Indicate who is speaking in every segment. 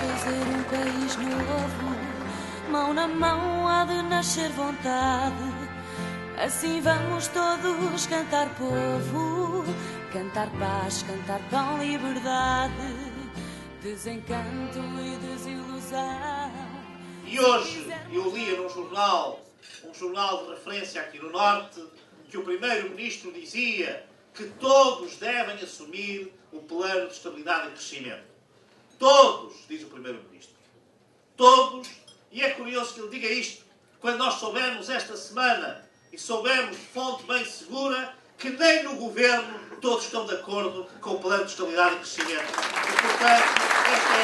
Speaker 1: fazer um país novo, mão na mão há de nascer vontade. Assim vamos todos cantar povo, cantar paz, cantar pão, liberdade, desencanto e desilusão.
Speaker 2: E hoje eu lia num jornal, um jornal de referência aqui no Norte, que o Primeiro-Ministro dizia que todos devem assumir o plano de estabilidade e crescimento. Todos, diz o Primeiro-Ministro. Todos. E é curioso que ele diga isto, quando nós soubemos esta semana, e soubemos de fonte bem segura, que nem no Governo todos estão de acordo com o plano de estabilidade e crescimento. E, portanto, esta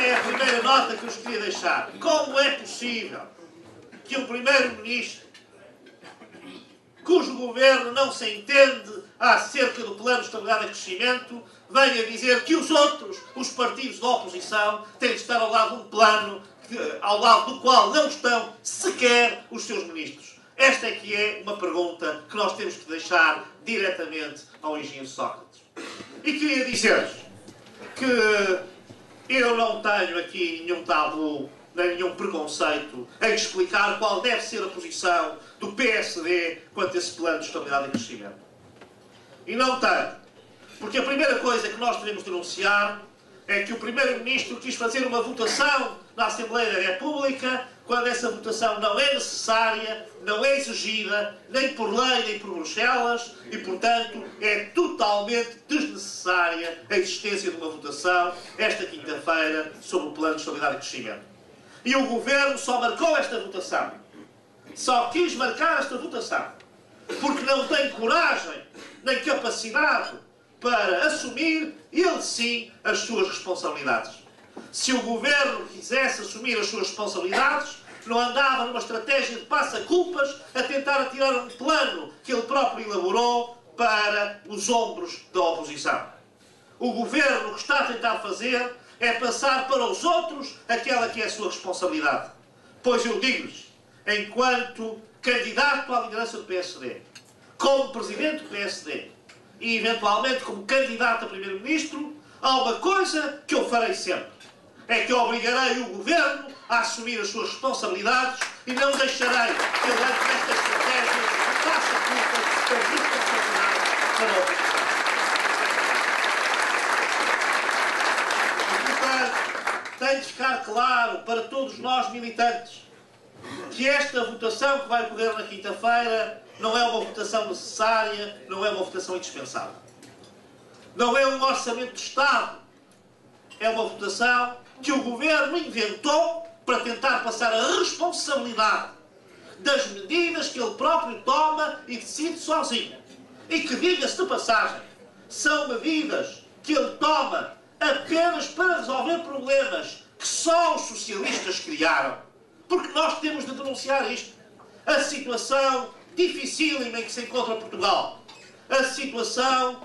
Speaker 2: é a primeira nota que eu vos queria deixar. Como é possível que o Primeiro-Ministro, cujo Governo não se entende acerca do plano de estabilidade e crescimento, venha dizer que os outros, os partidos da oposição, têm de estar ao lado de um plano ao lado do qual não estão sequer os seus ministros? Esta é que é uma pergunta que nós temos que deixar diretamente ao engenheiro Sócrates. E queria dizer-vos que eu não tenho aqui nenhum tabu, nem nenhum preconceito em explicar qual deve ser a posição do PSD quanto a esse plano de estabilidade e crescimento. E não tenho. Porque a primeira coisa que nós devemos denunciar é que o Primeiro-Ministro quis fazer uma votação na Assembleia da República, quando essa votação não é necessária, não é exigida, nem por lei, nem por Bruxelas, e, portanto, é totalmente desnecessária a existência de uma votação esta quinta-feira sobre o Plano de Estabilidade e Crescimento. E o Governo só marcou esta votação. Só quis marcar esta votação porque não tem coragem nem capacidade para assumir, ele sim, as suas responsabilidades. Se o Governo quisesse assumir as suas responsabilidades, não andava numa estratégia de passa-culpas a tentar atirar um plano que ele próprio elaborou para os ombros da oposição. O Governo o que está a tentar fazer é passar para os outros aquela que é a sua responsabilidade. Pois eu digo-lhes, enquanto candidato à liderança do PSD, como presidente do PSD e eventualmente como candidato a primeiro-ministro, há uma coisa que eu farei sempre. É que obrigarei o Governo a assumir as suas responsabilidades e não deixarei que ele ande nesta estratégia de passa-culpas da responsabilidade para a oposição. Tem de ficar claro para todos nós militantes que esta votação que vai ocorrer na quinta-feira não é uma votação necessária, não é uma votação indispensável. Não é um orçamento de Estado. É uma votação que o Governo inventou para tentar passar a responsabilidade das medidas que ele próprio toma e decide sozinho. E que, diga-se de passagem, são medidas que ele toma apenas para resolver problemas que só os socialistas criaram. Porque nós temos de denunciar isto. A situação dificílima em que se encontra Portugal. A situação,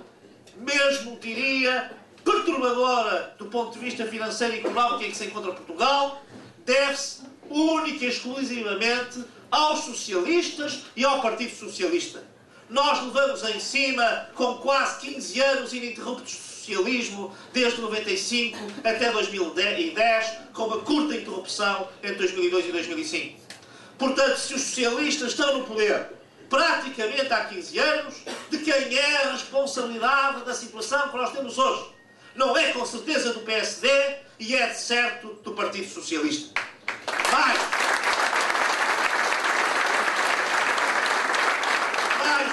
Speaker 2: mesmo diria, perturbadora do ponto de vista financeiro e económico em que se encontra Portugal, deve-se única e exclusivamente aos socialistas e ao Partido Socialista. Nós levamos em cima, com quase 15 anos ininterruptos de socialismo, desde 95 até 2010, com uma curta interrupção entre 2002 e 2005. Portanto, se os socialistas estão no poder praticamente há 15 anos, de quem é a responsabilidade da situação que nós temos hoje? Não é com certeza do PSD e é de certo do Partido Socialista. Mais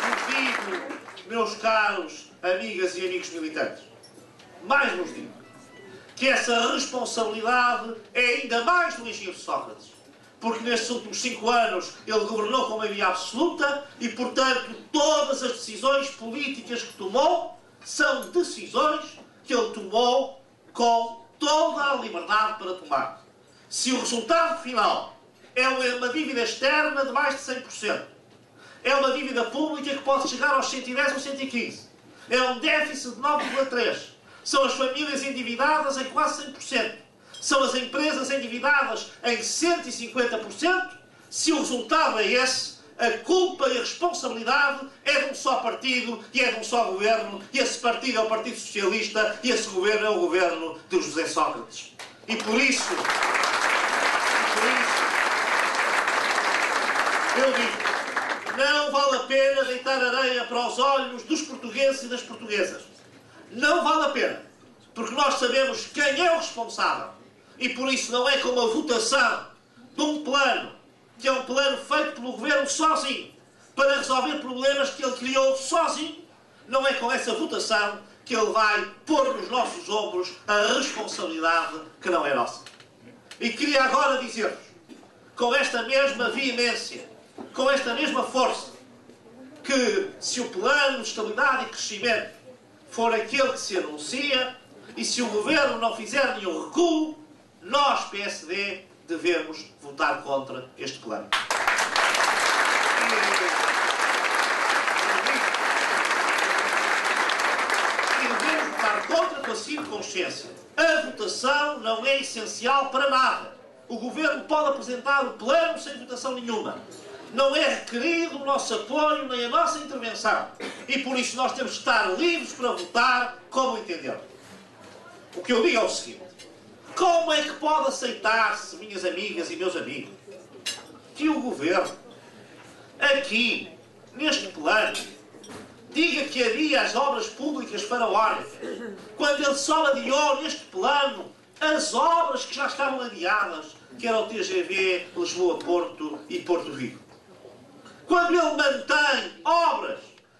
Speaker 2: vos digo, meus caros amigas e amigos militantes, mais vos digo que essa responsabilidade é ainda mais do engenheiro Sócrates. Porque nestes últimos 5 anos ele governou com maioria absoluta e, portanto, todas as decisões políticas que tomou são decisões que ele tomou com toda a liberdade para tomar. Se o resultado final é uma dívida externa de mais de 100%, é uma dívida pública que pode chegar aos 110 ou 115, é um déficit de 9,3%, são as famílias endividadas em quase 100%, são as empresas endividadas em 150%, se o resultado é esse, a culpa e a responsabilidade é de um só partido e é de um só governo, e esse partido é o Partido Socialista e esse governo é o governo de José Sócrates. E por isso eu digo, não vale a pena deitar areia para os olhos dos portugueses e das portuguesas. Não vale a pena, porque nós sabemos quem é o responsável. E por isso não é com uma votação de um plano, que é um plano feito pelo governo sozinho, para resolver problemas que ele criou sozinho, não é com essa votação que ele vai pôr nos nossos ombros a responsabilidade que não é nossa. E queria agora dizer-vos, com esta mesma veemência, com esta mesma força, que se o plano de estabilidade e crescimento for aquele que se anuncia, e se o governo não fizer nenhum recuo, nós, PSD, devemos votar contra este plano. E devemos votar contra com a seguinte consciência. A votação não é essencial para nada. O governo pode apresentar o plano sem votação nenhuma. Não é requerido o nosso apoio nem a nossa intervenção. E por isso nós temos que estar livres para votar como entendemos. O que eu digo é o seguinte. Como é que pode aceitar-se, minhas amigas e meus amigos, que o governo, aqui, neste plano, diga que adia as obras públicas faraónicas, quando ele só adiou neste plano as obras que já estavam adiadas, que era o TGV Lisboa-Porto e Porto Vigo? Quando ele mantém obras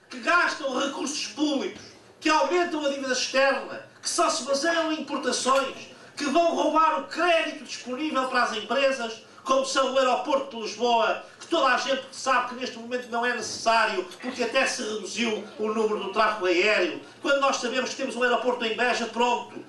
Speaker 2: que gastam recursos públicos, que aumentam a dívida externa, que só se baseiam em importações, que vão roubar o crédito disponível para as empresas, como são o aeroporto de Lisboa, que toda a gente sabe que neste momento não é necessário, porque até se reduziu o número do tráfego aéreo, quando nós sabemos que temos um aeroporto em Beja pronto,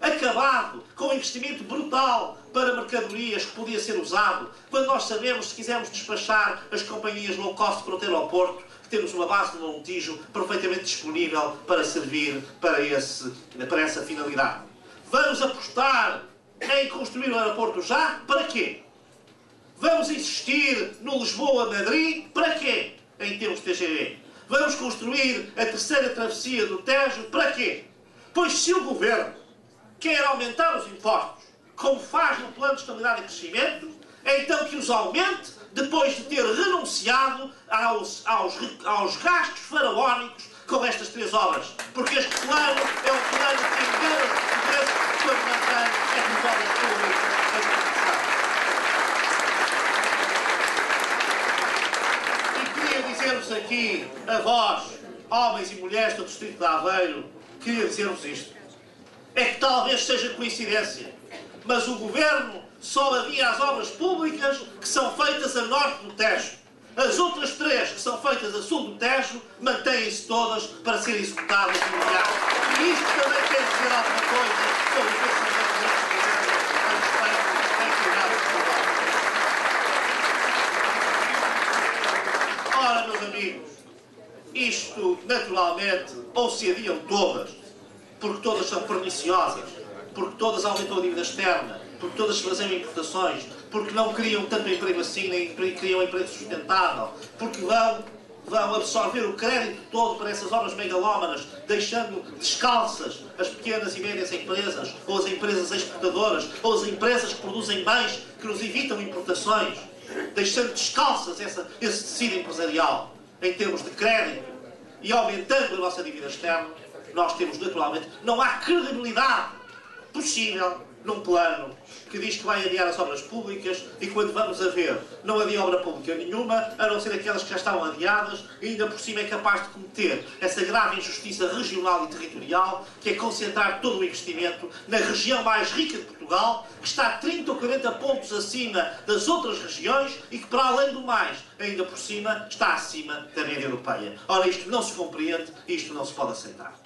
Speaker 2: acabado, com um investimento brutal para mercadorias que podia ser usado, quando nós sabemos, se quisermos despachar as companhias low cost para o aeroporto, que temos uma base no Montijo perfeitamente disponível para servir para essa finalidade. Vamos apostar em construir o aeroporto já? Para quê? Vamos insistir no Lisboa-Madrid? Para quê? Em termos de TGV. Vamos construir a terceira travessia do Tejo? Para quê? Pois se o governo quer aumentar os impostos, como faz no Plano de Estabilidade e Crescimento, então que os aumente depois de ter renunciado aos gastos faraónicos com estas três obras. Porque este plano é um plano que engana os portugueses quando mantém estas obras públicas em execução. E queria dizer-vos aqui, a vós, homens e mulheres do Distrito de Aveiro, queria dizer-vos isto. É que talvez seja coincidência, mas o Governo só adia as obras públicas que são feitas a norte do Tejo. As outras três, que são feitas a sul do Tejo, mantêm-se todas para serem executadas imediatamente. E isto também quer dizer alguma coisa sobre o pensamento deste governo a respeito da atividade global. Ora, meus amigos, isto, naturalmente, ou se adiam todas, porque todas são perniciosas, porque todas aumentam a dívida externa, porque todas se baseiam em importações, porque não criam tanto emprego assim, nem criam emprego sustentável, porque vão absorver o crédito todo para essas obras megalómanas, deixando descalças as pequenas e médias empresas, ou as empresas exportadoras, ou as empresas que produzem bens que nos evitam importações, deixando descalças esse tecido empresarial em termos de crédito e aumentando a nossa dívida externa. Nós temos, naturalmente, não há credibilidade possível num plano que diz que vai adiar as obras públicas e quando vamos a ver, não adia obra pública nenhuma, a não ser aquelas que já estavam adiadas, e ainda por cima é capaz de cometer essa grave injustiça regional e territorial, que é concentrar todo o investimento na região mais rica de Portugal, que está 30 ou 40 pontos acima das outras regiões e que, para além do mais, ainda por cima, está acima da média europeia. Ora, isto não se compreende e isto não se pode aceitar.